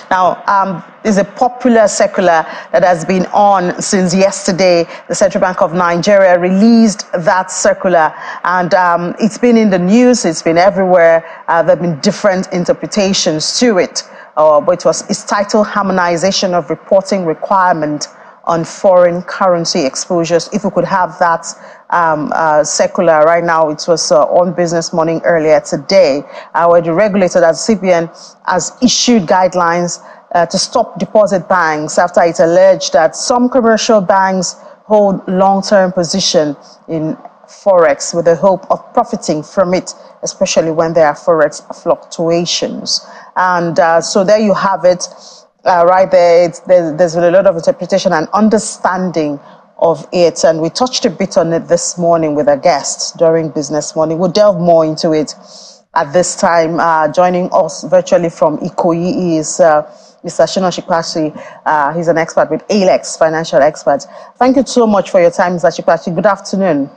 Now, is a popular circular that has been on since yesterday. The Central Bank of Nigeria released that circular, and it's been in the news, it's been everywhere. There have been different interpretations to it, but it's titled Harmonization of Reporting Requirement on Foreign Currency Exposures. If we could have that circular right now. It was on Business Morning earlier today, where the regulator, that CBN, has issued guidelines to stop deposit banks after it alleged that some commercial banks hold long-term position in Forex with the hope of profiting from it, especially when there are Forex fluctuations. And so there you have it. Right there, there's a lot of interpretation and understanding of it, and we touched a bit on it this morning with our guests during Business Morning. We'll delve more into it at this time. Joining us virtually from Ikoyi is Mr. Shina Shikpashi. He's an expert with Alex, financial expert. Thank you so much for your time, Mr. Shikpashi. Good afternoon.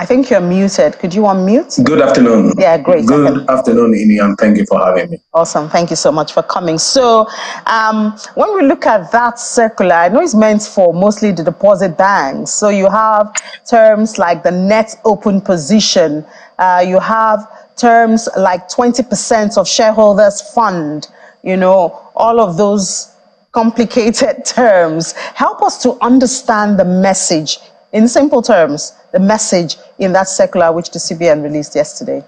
I think you're muted. Could you unmute? Good afternoon. Yeah, great. Good afternoon, Ini, and thank you for having me. Awesome. Thank you so much for coming. So when we look at that circular, I know it's meant for mostly the deposit banks. So you have terms like the net open position. You have terms like 20% of shareholders fund, you know, all of those complicated terms. Help us to understand the message in simple terms, the message in that circular which the CBN released yesterday.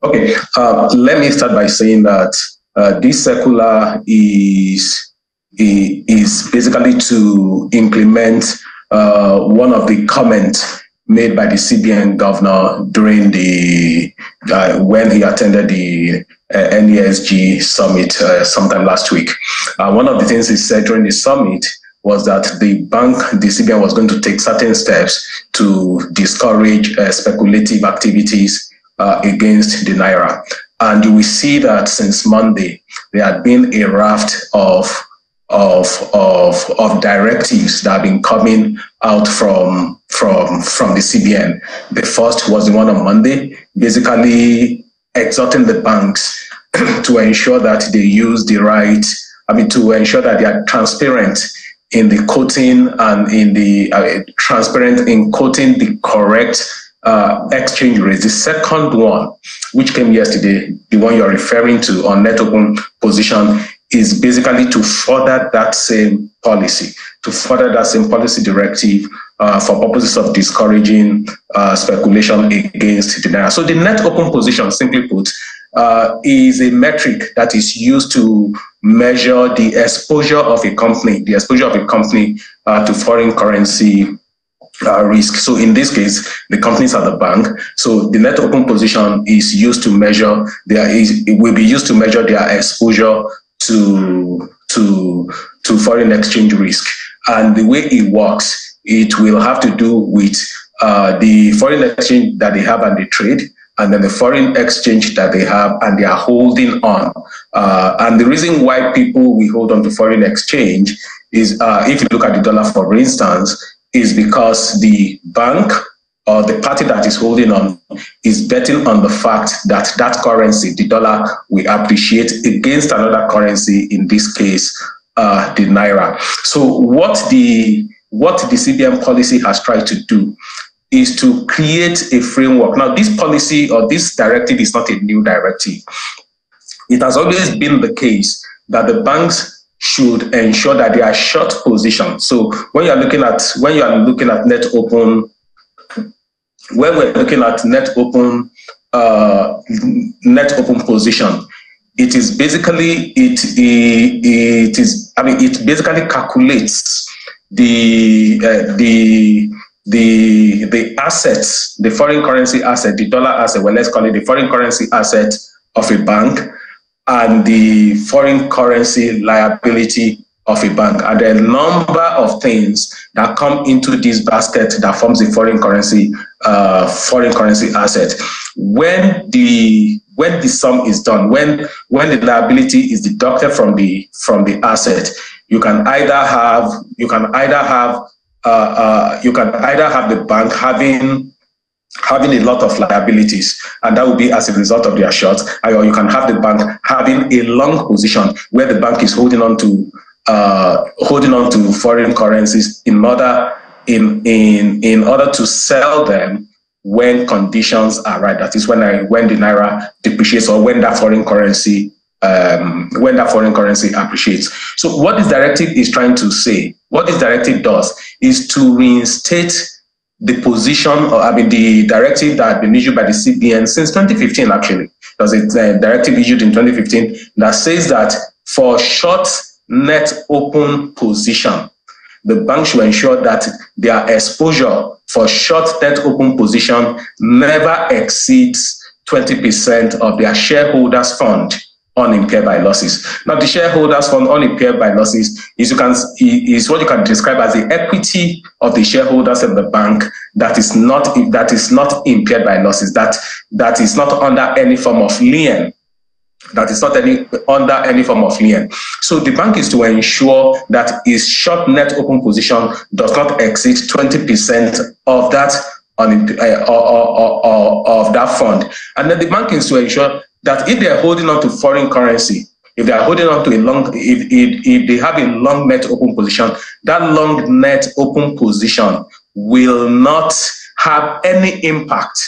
Okay, let me start by saying that this circular is basically to implement one of the comments made by the CBN governor during the when he attended the NESG summit sometime last week. One of the things he said during the summit was that the CBN was going to take certain steps to discourage speculative activities against the Naira. And you will see that since Monday, there had been a raft of directives that have been coming out from the CBN. The first was the one on Monday, basically exhorting the banks to ensure that they use the right, to ensure that they are transparent in the quoting and in the transparent in quoting the correct exchange rate. The second one, which came yesterday, the one you're referring to on net open position, is basically to further that same policy, directive for purposes of discouraging speculation against the Naira. So the net open position, simply put, is a metric that is used to measure the exposure of a company, to foreign currency risk. So in this case, the companies are the bank. So the net open position is used to measure it will be used to measure their exposure to foreign exchange risk. And the way it works, it will have to do with the foreign exchange that they have and they trade, and then the foreign exchange that they have and they are holding on. And the reason why people will hold on to foreign exchange is, if you look at the dollar, for instance, is because the bank or the party that is holding on is betting on the fact that that currency, the dollar, will appreciate against another currency, in this case, the Naira. So what the CBN policy has tried to do is to create a framework. Now, this policy or this directive is not a new directive. It has always been the case that the banks should ensure that they are short position. So when we're looking at net open position, it is basically it basically calculates the assets, the foreign currency asset, the dollar asset, well, let's call it the foreign currency asset of a bank, and the foreign currency liability of a bank. And there are a number of things that come into this basket that forms the foreign currency asset. When the sum is done, when the liability is deducted from the asset, you can either have the bank having having a lot of liabilities, and that will be as a result of their short. Or you can have the bank having a long position where the bank is holding on to foreign currencies in order to sell them when conditions are right. That is when the Naira depreciates, or when that foreign currency appreciates. So what this directive is trying to say, what this directive does, is to reinstate the position, the directive that had been issued by the CBN since 2015. Actually, there was a directive issued in 2015 that says that for short net open position, the bank should ensure that their exposure for short net open position never exceeds 20% of their shareholders' fund unimpaired by losses. Now, the shareholders' fund unimpaired by losses is what you can describe as the equity of the shareholders of the bank that is not impaired by losses, that is not under any form of lien. That is not under any form of lien. So the bank is to ensure that its short net open position does not exceed 20% of that of that fund. And then the bank is to ensure that if they are holding on to foreign currency, if they are holding on to if they have a long net open position, that long net open position will not have any impact.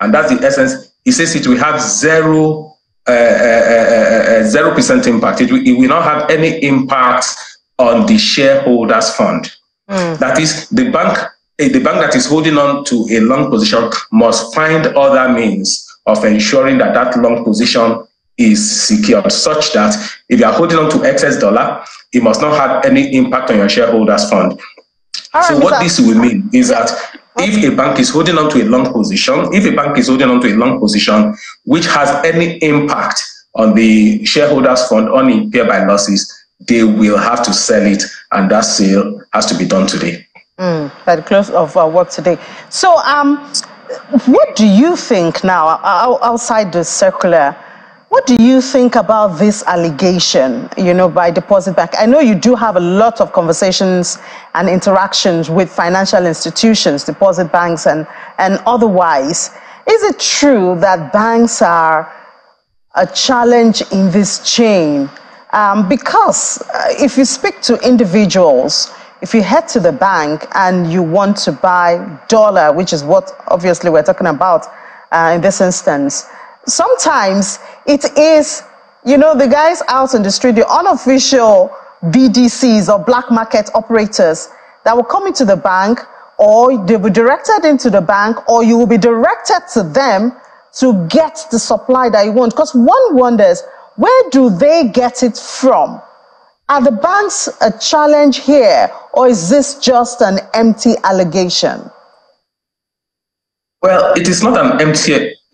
And that's the essence. It says it will have 0% impact. It will not have any impact on the shareholders' fund. That is, the bank that is holding on to a long position must find other means of ensuring that that long position is secured, such that if you are holding on to excess dollar, it must not have any impact on your shareholders' fund. So what this will mean is that if a bank is holding on to a long position, which has any impact on the shareholders' fund unimpaired by losses, they will have to sell it, and that sale has to be done today. By the close of work today. So, what do you think now, outside the circular? What do you think about this allegation, by Deposit Bank? I know you do have a lot of conversations and interactions with financial institutions, deposit banks and otherwise. Is it true that banks are a challenge in this chain? Because if you speak to individuals, if you head to the bank and you want to buy dollar, which is what obviously we're talking about in this instance, sometimes it is, the guys out in the street, the unofficial BDCs or black market operators that will come into the bank, or they will be directed into the bank, or you will be directed to them to get the supply that you want. Because one wonders, where do they get it from? Are the banks a challenge here, or is this just an empty allegation? Well, it is not an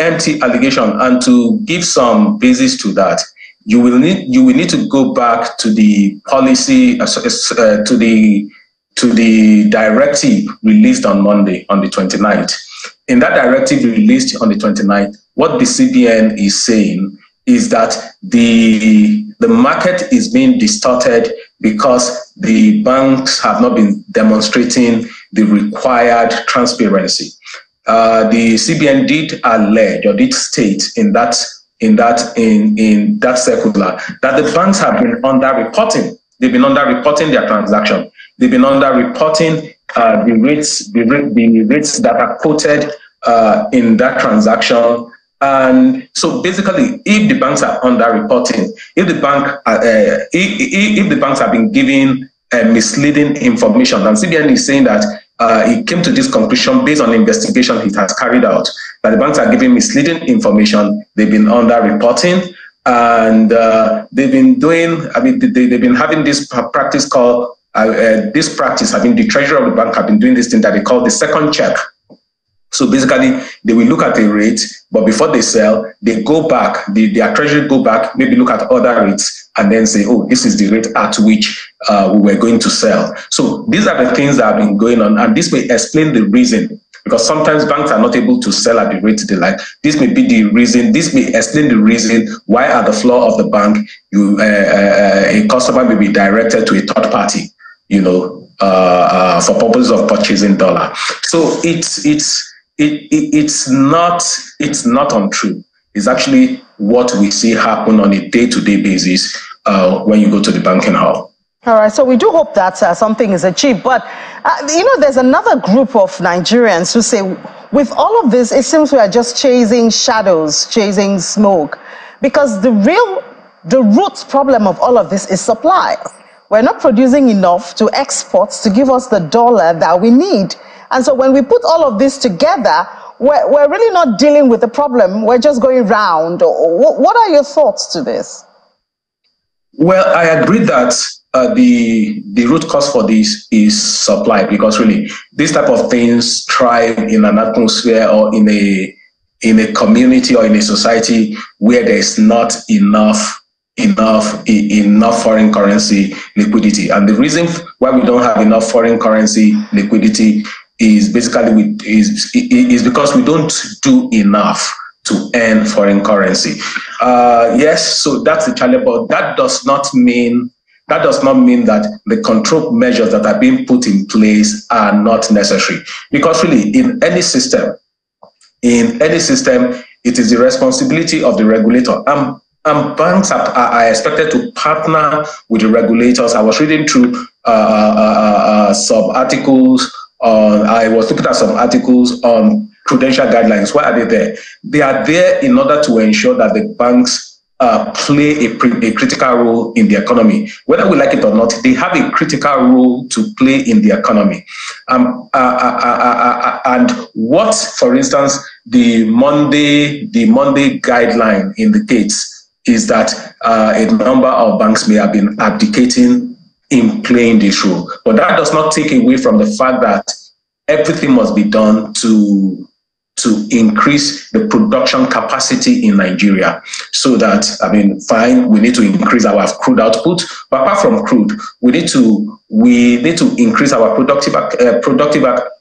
empty allegation, and to give some basis to that, you will need to go back to the policy, to the directive released on Monday, on the 29th. In that directive released on the 29th, what the CBN is saying is that the market is being distorted because the banks have not been demonstrating the required transparency. The CBN did allege, or did state in that circular, that the banks have been under-reporting. They've been under-reporting their transaction. They've been under-reporting the rates that are quoted in that transaction. And so basically, if the banks are under-reporting, if the banks have been giving misleading information, and CBN is saying that it came to this conclusion based on investigation it has carried out, that the banks are giving misleading information, they've been under-reporting, and they've been doing, they've been having this practice called, the treasurer of the bank have been doing this thing that they call the second check. So basically, they will look at the rate, but before they sell, they go back, their treasury go back, maybe look at other rates, and then say, oh, this is the rate at which we were going to sell. So these are the things that have been going on, and this may explain the reason, because sometimes banks are not able to sell at the rate they like. This may be the reason, this may explain the reason why at the floor of the bank, a customer may be directed to a third party, for purposes of purchasing dollar. So it's it's not untrue. It's actually what we see happen on a day-to-day basis when you go to the banking hall. All right, so we do hope that something is achieved. But, there's another group of Nigerians who say, with all of this, it seems we are just chasing shadows, chasing smoke. Because the root problem of all of this is supply. We're not producing enough to export to give us the dollar that we need. And so when we put all of this together, we're really not dealing with the problem. We're just going round. What are your thoughts to this? Well, I agree that the root cause for this is supply, because really these type of things thrive in an atmosphere or in a community or in a society where there is not enough foreign currency liquidity. And the reason why we don't have enough foreign currency liquidity is basically is because we don't do enough to earn foreign currency. Yes, so that's the challenge, but that does not mean that the control measures that are being put in place are not necessary. Because really, in any system, it is the responsibility of the regulator. And banks are expected to partner with the regulators. I was reading through some articles I was looking at some articles on prudential guidelines. Why are they there? They are there in order to ensure that the banks play a critical role in the economy. Whether we like it or not, they have a critical role to play in the economy. And what, for instance, the Monday guideline indicates is that a number of banks may have been abdicating in playing this role. But that does not take away from the fact that everything must be done to increase the production capacity in Nigeria, so that, fine, we need to increase our crude output, but apart from crude, we need to increase our productive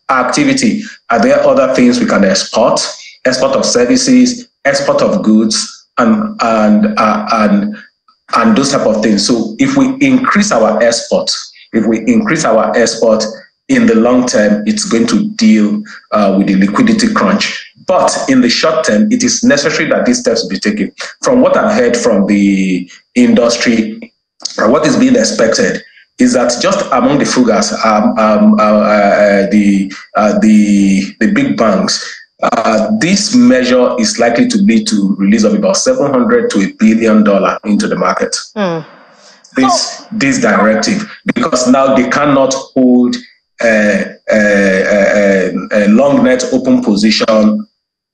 activity. Are there other things we can export of services, export of goods, and those type of things? So if we increase our export, in the long term, it's going to deal with the liquidity crunch. But in the short term, it is necessary that these steps be taken. From what I've heard from the industry, what is being expected is that just among the fugas, the big banks, this measure is likely to lead to release of about $700 to $1 billion into the market. This directive, because now they cannot hold a long net open position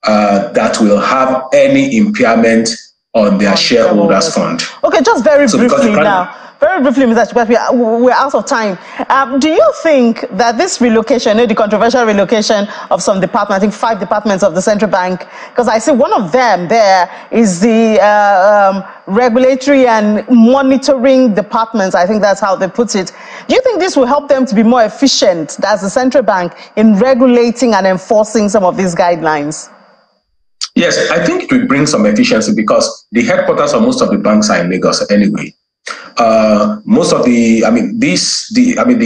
that will have any impairment on their shareholders' fund. Okay, just very briefly now. Very briefly, Mr. Chikwapi, we're out of time. Do you think that this relocation, the controversial relocation of some departments, I think 5 departments of the central bank, because I see one of them there is the regulatory and monitoring departments, I think that's how they put it. Do you think this will help them to be more efficient as the central bank in regulating and enforcing some of these guidelines? Yes, I think it will bring some efficiency, because the headquarters of most of the banks are in Lagos anyway. Most of the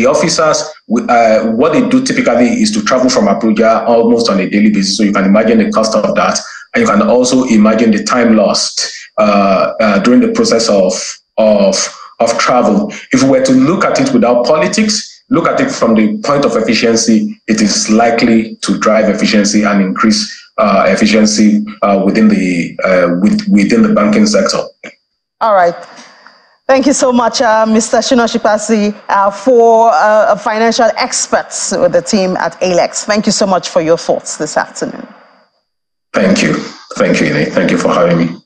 officers, what they do typically is to travel from Abuja almost on a daily basis. So you can imagine the cost of that, and you can also imagine the time lost during the process of travel. If we were to look at it without politics, look at it from the point of efficiency, it is likely to drive efficiency and increase efficiency within the banking sector. All right. Thank you so much, Mr. Chikwapi, for financial experts with the team at ALEX. Thank you so much for your thoughts this afternoon. Thank you. Thank you, Ine. Thank you for having me.